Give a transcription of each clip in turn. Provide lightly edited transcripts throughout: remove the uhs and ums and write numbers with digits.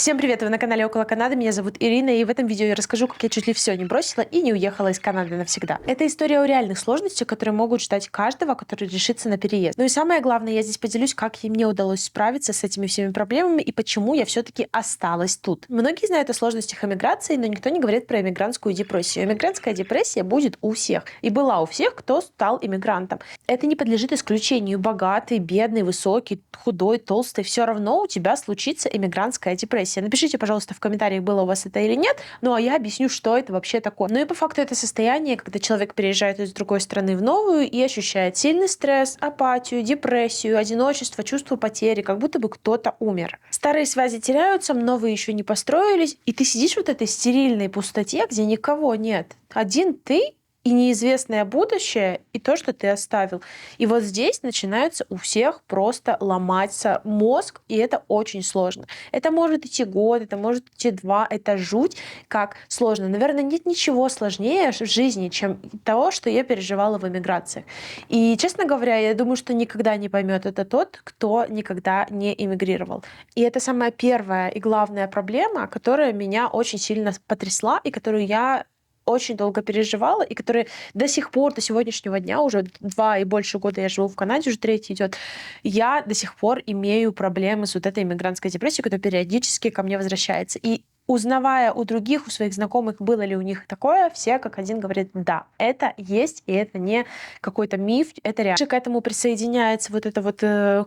Всем привет! Вы на канале Около Канады. Меня зовут Ирина, и в этом видео я расскажу, как я чуть ли все не бросила и не уехала из Канады навсегда. Это история о реальных сложностях, которые могут ждать каждого, который решится на переезд. Ну и самое главное, я здесь поделюсь, как и мне удалось справиться с этими всеми проблемами и почему я все-таки осталась тут. Многие знают о сложностях эмиграции, но никто не говорит про эмигрантскую депрессию. Эмигрантская депрессия будет у всех. И была у всех, кто стал иммигрантом. Это не подлежит исключению. Богатый, бедный, высокий, худой, толстый. Все равно у тебя случится эмигрантская депрессия. Напишите, пожалуйста, в комментариях, было у вас это или нет, ну а я объясню, что это вообще такое. Ну и по факту это состояние, когда человек переезжает из другой страны в новую и ощущает сильный стресс, апатию, депрессию, одиночество, чувство потери, как будто бы кто-то умер. Старые связи теряются, новые еще не построились, и ты сидишь в вот этой стерильной пустоте, где никого нет. Один ты и неизвестное будущее, и то, что ты оставил. И вот здесь начинается у всех просто ломаться мозг, и это очень сложно. Это может идти год, это может идти два, это жуть, как сложно. Наверное, нет ничего сложнее в жизни, чем того, что я переживала в эмиграции. И, честно говоря, я думаю, что никогда не поймет это тот, кто никогда не эмигрировал. И это самая первая и главная проблема, которая меня очень сильно потрясла, и которую я очень долго переживала, и которые до сих пор, до сегодняшнего дня, уже 2 и больше года я живу в Канаде, уже третий идет, я до сих пор имею проблемы с вот этой иммигрантской депрессией, которая периодически ко мне возвращается. И узнавая у других, у своих знакомых, было ли у них такое, все как один говорят, да, это есть, и это не какой-то миф, это реально. К этому присоединяется вот это вот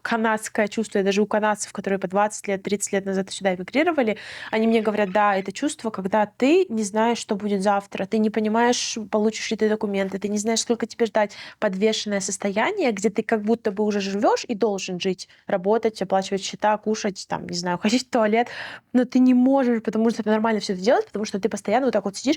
канадское чувство, и даже у канадцев, которые по 20 лет, 30 лет назад сюда эмигрировали, они мне говорят, да, это чувство, когда ты не знаешь, что будет завтра, ты не понимаешь, получишь ли ты документы, ты не знаешь, сколько тебе ждать, подвешенное состояние, где ты как будто бы уже живешь и должен жить, работать, оплачивать счета, кушать, там, не знаю, ходить в туалет, но ты не можешь, потому что нормально все это делать, потому что ты постоянно вот так вот сидишь,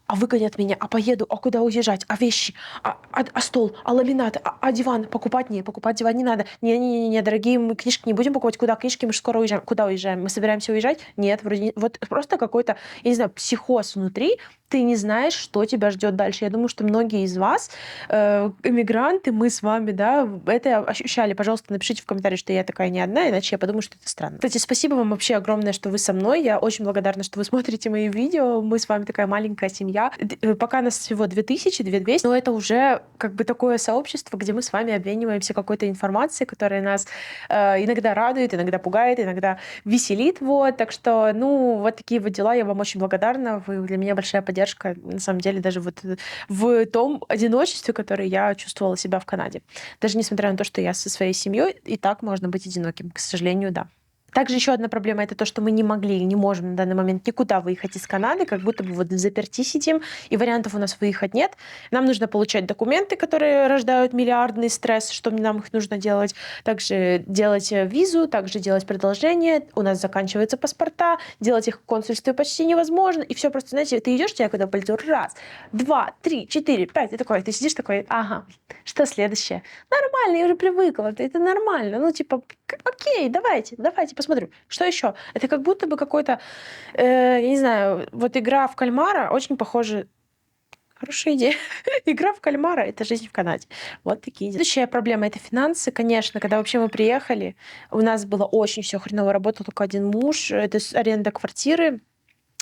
а выгонят меня, а поеду, а куда уезжать, а вещи, а стол, а ламинат, а диван покупать? Не, покупать диван не надо. Не, дорогие, мы книжки не будем покупать. Куда книжки? Мы же скоро уезжаем. Куда уезжаем? Мы собираемся уезжать? Нет, вроде не. Вот просто какой-то, я не знаю, психоз внутри, ты не знаешь, что тебя ждет дальше. Я думаю, что многие из вас, эмигранты, мы с вами, да, это ощущали. Пожалуйста, напишите в комментариях, что я такая не одна, иначе я подумаю, что это странно. Кстати, спасибо вам вообще огромное, что вы со мной. Я очень благодарна, что вы смотрите мои видео. Мы с вами такая маленькая семья. Пока нас всего 2000, 2200, но это уже как бы такое сообщество, где мы с вами обмениваемся какой-то информацией, которая нас иногда радует, иногда пугает, иногда веселит. Вот. Так что, ну, вот такие вот дела. Я вам очень благодарна. Вы для меня большая поддержка, на самом деле, даже вот в том одиночестве, которое я чувствовала себя в Канаде. Даже несмотря на то, что я со своей семьей, и так можно быть одиноким. К сожалению, да. Также еще одна проблема — это то, что мы не могли и не можем на данный момент никуда выехать из Канады, как будто бы вот взаперти сидим, и вариантов у нас выехать нет. Нам нужно получать документы, которые рождают миллиардный стресс, что нам их нужно делать. Также делать визу, также делать продолжение. У нас заканчиваются паспорта, делать их в консульстве почти невозможно. И все просто, знаете, ты идешь, тебя когда полетел раз, два, три, четыре, пять, и такой, ты сидишь такой, ага, что следующее? Нормально, я уже привыкла, это нормально. Ну, типа, окей, давайте посмотрим. Что еще? Это как будто бы какой-то, я не знаю, вот игра в кальмара очень похожа. Хорошая идея. Игра в кальмара — это жизнь в Канаде. Вот такие дела. Следующая проблема — это финансы. Конечно, когда вообще мы приехали, у нас было очень все хреново. Работал только один муж. Это аренда квартиры.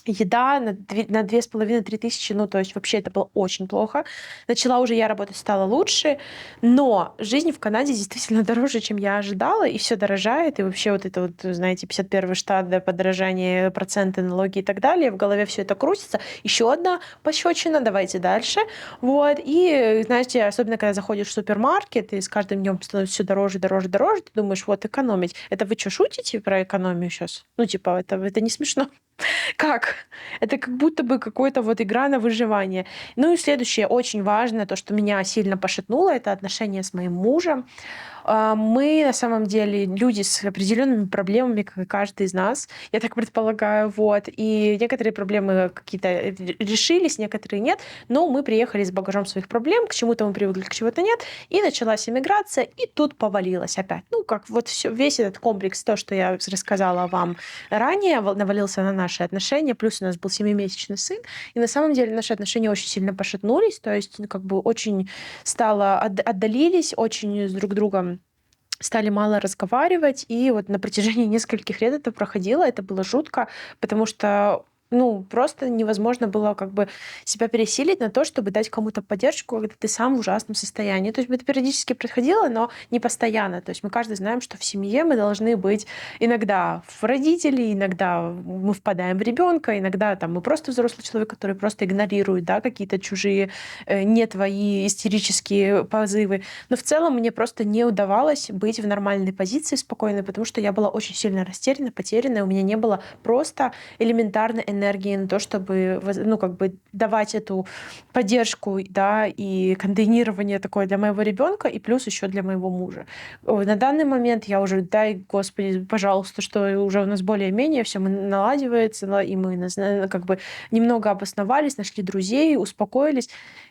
Еда на 2,5-3 тысячи, ну, то есть вообще это было очень плохо. Начала уже я работать, стало лучше, но жизнь в Канаде действительно дороже, чем я ожидала, и все дорожает, и вообще вот это вот, знаете, 51-й штат, да, подорожание, проценты, налоги и так далее, в голове все это крутится. Еще одна пощечина, давайте дальше. Вот, и, знаете, особенно когда заходишь в супермаркет, и с каждым днем становится все дороже, дороже, дороже, ты думаешь, вот экономить. Это вы что, шутите про экономию сейчас? Ну, типа, это не смешно. Как? Это как будто бы какой-то вот игра на выживание. Ну и следующее, очень важное, то, что меня сильно пошатнуло, это отношения с моим мужем. Мы на самом деле люди с определенными проблемами, как и каждый из нас, я так предполагаю, вот. И некоторые проблемы какие-то решились, некоторые нет, но мы приехали с багажом своих проблем, к чему-то мы привыкли, к чему-то нет, и началась иммиграция, и тут повалилось опять. Ну, как вот все, весь этот комплекс, то, что я рассказала вам ранее, навалился на наши отношения, плюс у нас был 7-месячный сын, и на самом деле наши отношения очень сильно пошатнулись, то есть, ну, как бы очень стало отдалились, очень с друг другом стали мало разговаривать, и вот на протяжении нескольких лет это проходило, это было жутко, потому что просто невозможно было как бы себя пересилить на то, чтобы дать кому-то поддержку, когда ты сам в ужасном состоянии. То есть это периодически происходило, но не постоянно. То есть мы каждый знаем, что в семье мы должны быть иногда в родителей, иногда мы впадаем в ребенка, иногда там мы просто взрослый человек, который просто игнорирует, да, какие-то чужие, не твои истерические позывы. Но в целом мне просто не удавалось быть в нормальной позиции спокойной, потому что я была очень сильно растеряна, потеряна, и у меня не было просто элементарной энергии на то, чтобы как бы давать эту поддержку, да, и конденирование такое для моего ребенка, и плюс еще для моего мужа. На данный момент я уже, дай Господи, пожалуйста, что уже у нас более-менее все наладивается, и мы как бы немного обосновались, нашли друзей, успокоились.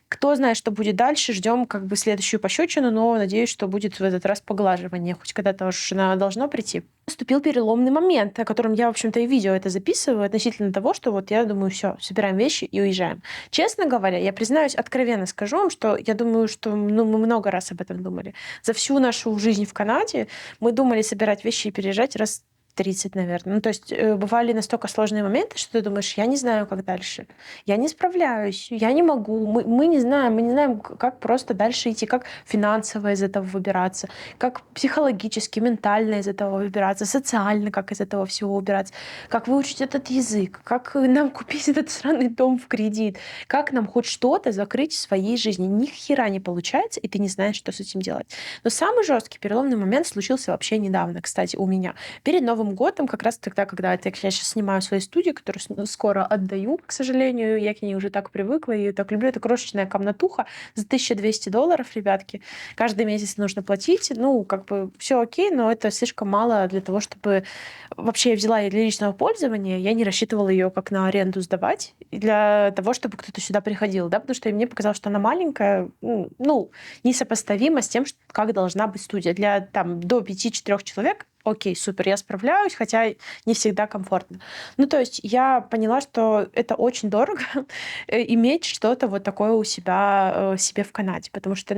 Кто знает, что будет дальше. Ждем как бы следующую пощечину, но надеюсь, что будет в этот раз поглаживание. Хоть когда-то уж она должно прийти. Наступил переломный момент, о котором я, в общем-то, и видео это записываю, относительно того, что вот я думаю, все, собираем вещи и уезжаем. Честно говоря, я признаюсь, откровенно скажу вам, что я думаю, что мы много раз об этом думали. За всю нашу жизнь в Канаде мы думали собирать вещи и переезжать раз 30, наверное. То есть бывали настолько сложные моменты, что ты думаешь, я не знаю, как дальше. Я не справляюсь, я не могу. Мы не знаем, как просто дальше идти, как финансово из этого выбираться, как психологически, ментально из этого выбираться, социально как из этого всего убираться, как выучить этот язык, как нам купить этот сраный дом в кредит, как нам хоть что-то закрыть в своей жизни. Ни хера не получается, и ты не знаешь, что с этим делать. Но самый жесткий переломный момент случился вообще недавно, кстати, у меня. Перед Новым годом, как раз тогда, когда я сейчас снимаю свои студии, которые скоро отдаю, к сожалению, я к ней уже так привыкла и так люблю. Это крошечная комнатуха за $1200, ребятки. Каждый месяц нужно платить. Как бы все окей, но это слишком мало для того, чтобы вообще я взяла ее для личного пользования. Я не рассчитывала ее как на аренду сдавать для того, чтобы кто-то сюда приходил, да, потому что мне показалось, что она маленькая, несопоставима с тем, как должна быть студия. Для там до 5-4 человек окей, супер, я справляюсь, хотя не всегда комфортно. То есть я поняла, что это очень дорого иметь что-то вот такое у себя себе в Канаде, потому что,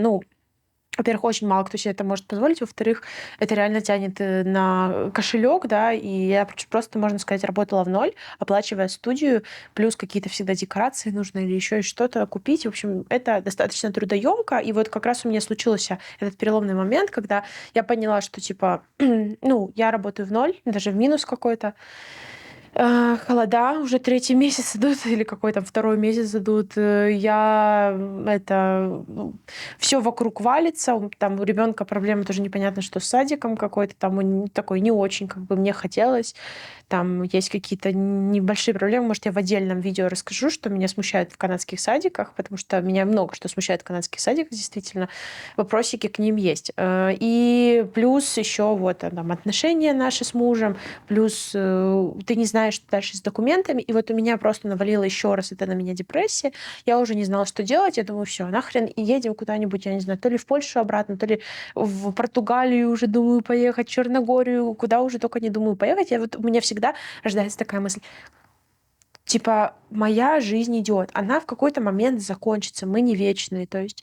во-первых, очень мало кто себе это может позволить. Во-вторых, это реально тянет на кошелек, да, и я просто, можно сказать, работала в ноль, оплачивая студию, плюс какие-то всегда декорации нужно или еще что-то купить. В общем, это достаточно трудоемко. И вот как раз у меня случился этот переломный момент, когда я поняла, что, типа, я работаю в ноль, даже в минус какой-то, холода уже третий месяц идут или какой там второй месяц идут. Я это все вокруг валится. Там у ребенка проблемы тоже непонятно, что с садиком какой-то там он такой не очень, как бы мне хотелось. Там есть какие-то небольшие проблемы. Может, я в отдельном видео расскажу, что меня смущает в канадских садиках, потому что меня много что смущает в канадских садиках, действительно. Вопросики к ним есть. И плюс еще вот там отношения наши с мужем, плюс ты не знаешь, что дальше с документами. И вот у меня просто навалило еще раз это на меня депрессия. Я уже не знала, что делать. Я думаю, все, нахрен, и едем куда-нибудь, я не знаю, то ли в Польшу обратно, то ли в Португалию уже думаю поехать, в Черногорию, куда уже только не думаю поехать. У меня всегда рождается такая мысль. Типа, моя жизнь идет, она в какой-то момент закончится, мы не вечные. То есть,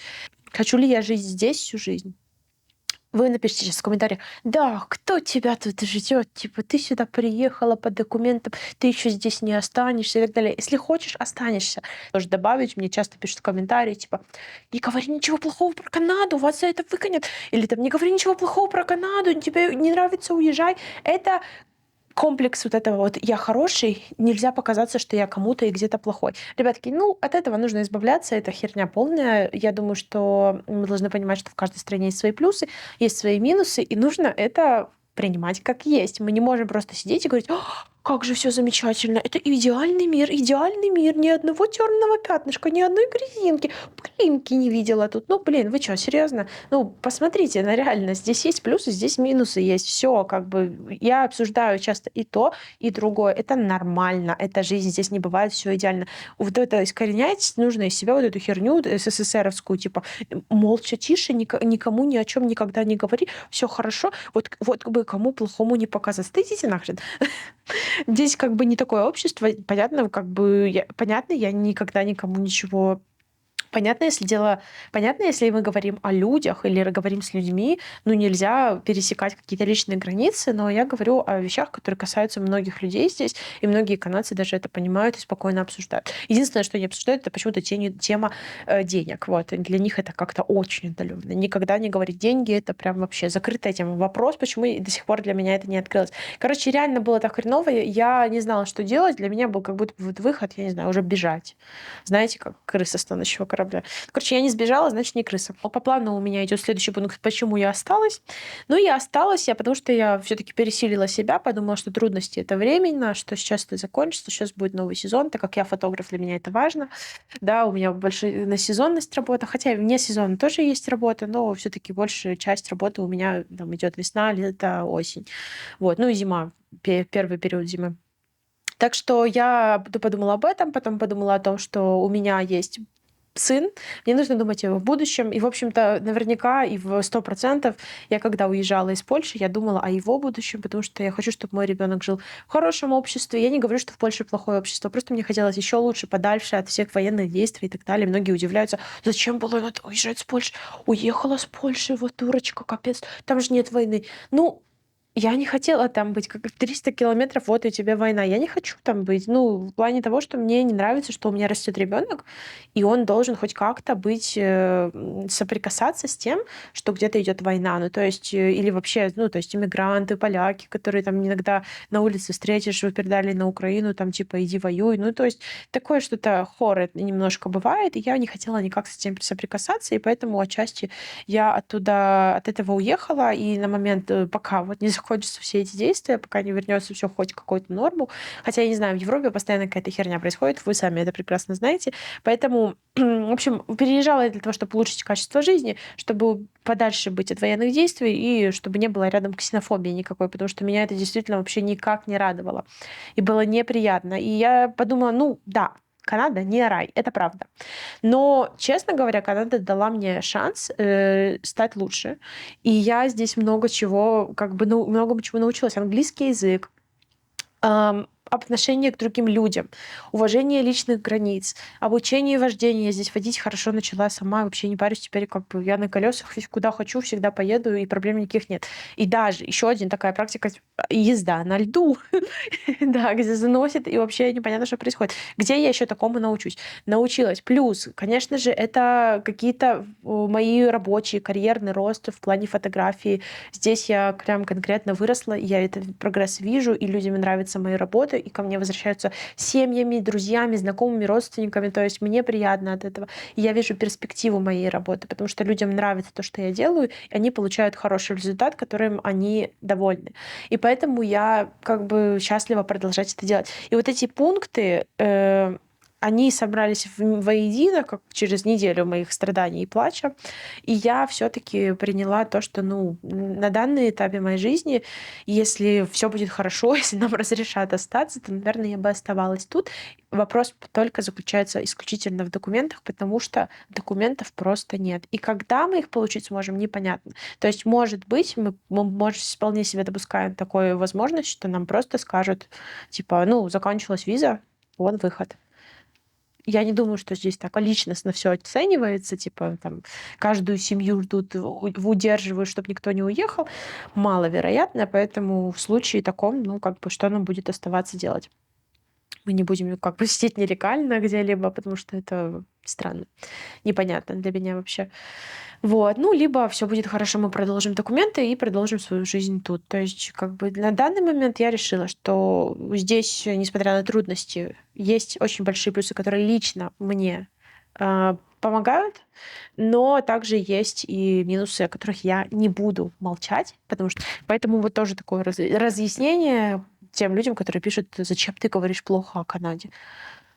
хочу ли я жить здесь всю жизнь? Вы напишите сейчас в комментариях, да, кто тебя тут ждет? Типа, ты сюда приехала по документам, ты еще здесь не останешься и так далее. Если хочешь, останешься. Тоже добавить, мне часто пишут в комментарии, типа, не говори ничего плохого про Канаду, вас за это выгонят. Или там, не говори ничего плохого про Канаду, тебе не нравится, уезжай. Это комплекс вот этого вот «я хороший», нельзя показаться, что я кому-то и где-то плохой. Ребятки, от этого нужно избавляться, это херня полная. Я думаю, что мы должны понимать, что в каждой стране есть свои плюсы, есть свои минусы, и нужно это принимать как есть. Мы не можем просто сидеть и говорить, как же все замечательно, это идеальный мир, ни одного черного пятнышка, ни одной грязинки, пылинки не видела тут. Вы что, серьезно? Посмотрите на реальность. Здесь есть плюсы, здесь минусы есть. Все, как бы, я обсуждаю часто и то, и другое. Это нормально, это жизнь, здесь не бывает все идеально. Вот это искоренять нужно из себя вот эту херню СССРовскую, типа, молча, тише, никому ни о чем никогда не говори, все хорошо, вот бы кому плохому не показаться. Да идите нахрен. Здесь не такое общество. Понятно, я никогда никому ничего Понятно, если мы говорим о людях или говорим с людьми, ну, нельзя пересекать какие-то личные границы, но я говорю о вещах, которые касаются многих людей здесь, и многие канадцы даже это понимают и спокойно обсуждают. Единственное, что они обсуждают, это почему-то тема денег. Вот. И для них это как-то очень отдаленно. Никогда не говорить деньги, это прям вообще закрытая тема. Вопрос, почему до сих пор для меня это не открылось. Короче, реально было так хреново, я не знала, что делать. Для меня был как будто вот выход, я не знаю, уже бежать. Знаете, как крыса с тонущего корабля. Короче, я не сбежала, значит, не крыса. По плану у меня идет следующий пункт, почему я осталась. Ну, я осталась, потому что я все-таки пересилила себя, подумала, что трудности это временно, что сейчас это закончится, сейчас будет новый сезон, так как я фотограф, для меня это важно. Да, у меня большая на сезонность работа, хотя и вне сезона тоже есть работа, но все-таки большая часть работы у меня там идет весна, лето, осень. Вот, ну и зима, первый период зимы. Так что я подумала об этом, потом подумала о том, что у меня есть сын, мне нужно думать о его будущем. И, в общем-то, наверняка и в 100% я, когда уезжала из Польши, я думала о его будущем, потому что я хочу, чтобы мой ребенок жил в хорошем обществе. Я не говорю, что в Польше плохое общество, просто мне хотелось еще лучше, подальше от всех военных действий и так далее. Многие удивляются, зачем было надо уезжать с Польши? Уехала с Польши, вот дурочка, капец, там же нет войны. Ну, я не хотела там быть, как 300 километров, вот и у тебя война. Я не хочу там быть. Ну, в плане того, что мне не нравится, что у меня растет ребенок, и он должен хоть как-то быть, соприкасаться с тем, что где-то идет война. Ну, то есть, или вообще, ну, то есть иммигранты, поляки, которые там иногда на улице встретишь, выпердали на Украину, там, типа, иди воюй. Ну, то есть, такое что-то хоррор немножко бывает, и я не хотела никак с этим соприкасаться, и поэтому отчасти я оттуда, от этого уехала, и на момент, пока вот не закончатся все эти действия, пока не вернется все хоть в какую-то норму. Хотя, я не знаю, в Европе постоянно какая-то херня происходит, вы сами это прекрасно знаете. Поэтому, в общем, переезжала я для того, чтобы улучшить качество жизни, чтобы подальше быть от военных действий и чтобы не было рядом ксенофобии никакой, потому что меня это действительно вообще никак не радовало. И было неприятно. И я подумала, ну да, Канада не рай, это правда. Но, честно говоря, Канада дала мне шанс стать лучше. И я здесь много чего, как бы, ну, многому чего научилась. Английский язык, отношение к другим людям, уважение личных границ, обучение вождения. Я здесь водить хорошо начала сама, вообще не парюсь. Теперь как бы я на колесах, куда хочу, всегда поеду, и проблем никаких нет. И даже еще один такая практика езда на льду, да, где заносит, и вообще непонятно, что происходит. Где я еще такому научусь? Научилась. Плюс, конечно же, это какие-то мои рабочие, карьерный рост в плане фотографии. Здесь я прям конкретно выросла, и я этот прогресс вижу, и людям нравится моя работа, и ко мне возвращаются семьями, друзьями, знакомыми, родственниками. То есть мне приятно от этого. И я вижу перспективу моей работы, потому что людям нравится то, что я делаю, и они получают хороший результат, которым они довольны. И поэтому я как бы счастлива продолжать это делать. И вот эти пункты, они собрались воедино, как через неделю моих страданий и плача. И я все-таки приняла то, что, ну, на данный этапе моей жизни, если все будет хорошо, если нам разрешат остаться, то, наверное, я бы оставалась тут. Вопрос только заключается исключительно в документах, потому что документов просто нет. И когда мы их получить сможем, непонятно. То есть, может быть, мы может, вполне себе допускаем такую возможность, что нам просто скажут, типа, ну, закончилась виза, вон выход. Я не думаю, что здесь так личностно все оценивается, типа там каждую семью ждут, удерживают, чтобы никто не уехал. Маловероятно, поэтому в случае таком, ну, как бы, что нам будет оставаться делать? Мы не будем как бы сидеть нелегально где-либо, потому что это странно, непонятно для меня вообще. Вот. Ну, либо все будет хорошо, мы продолжим документы и продолжим свою жизнь тут. То есть, как бы на данный момент я решила, что здесь, несмотря на трудности, есть очень большие плюсы, которые лично мне помогают, но также есть и минусы, о которых я не буду молчать, потому что поэтому вот тоже такое разъяснение тем людям, которые пишут, зачем ты говоришь плохо о Канаде.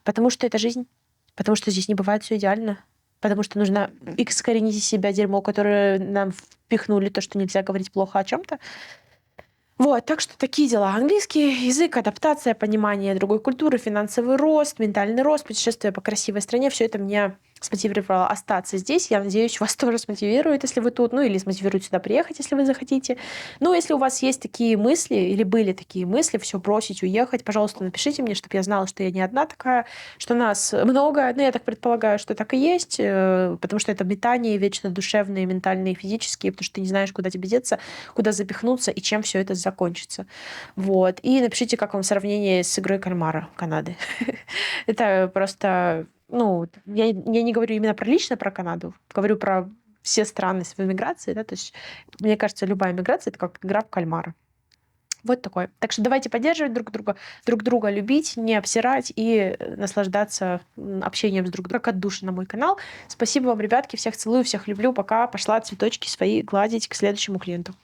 Потому что это жизнь, потому что здесь не бывает все идеально, потому что нужно искоренить из себя дерьмо, которое нам впихнули, то, что нельзя говорить плохо о чем-то. Вот, так что такие дела. Английский язык, адаптация, понимание другой культуры, финансовый рост, ментальный рост, путешествие по красивой стране, все это мне смотивировало остаться здесь. Я надеюсь, вас тоже смотивирует, если вы тут, ну или смотивирует сюда приехать, если вы захотите. Ну, если у вас есть такие мысли или были такие мысли, все бросить, уехать, пожалуйста, напишите мне, чтобы я знала, что я не одна такая, что нас много. Ну, я так предполагаю, что так и есть, потому что это метания вечно душевные, ментальные, физические, потому что ты не знаешь, куда тебе деться, куда запихнуться и чем все это закончится. Вот. И напишите, как вам сравнение с игрой кальмара Канады. Это просто, ну, я не говорю именно про лично про Канаду, говорю про все страны в эмиграции, да, то есть, мне кажется, любая эмиграция — это как игра в кальмара. Вот такой. Так что давайте поддерживать друг друга любить, не обсирать и наслаждаться общением с друг другом, как от души на мой канал. Спасибо вам, ребятки, всех целую, всех люблю, пока, пошла цветочки свои гладить к следующему клиенту.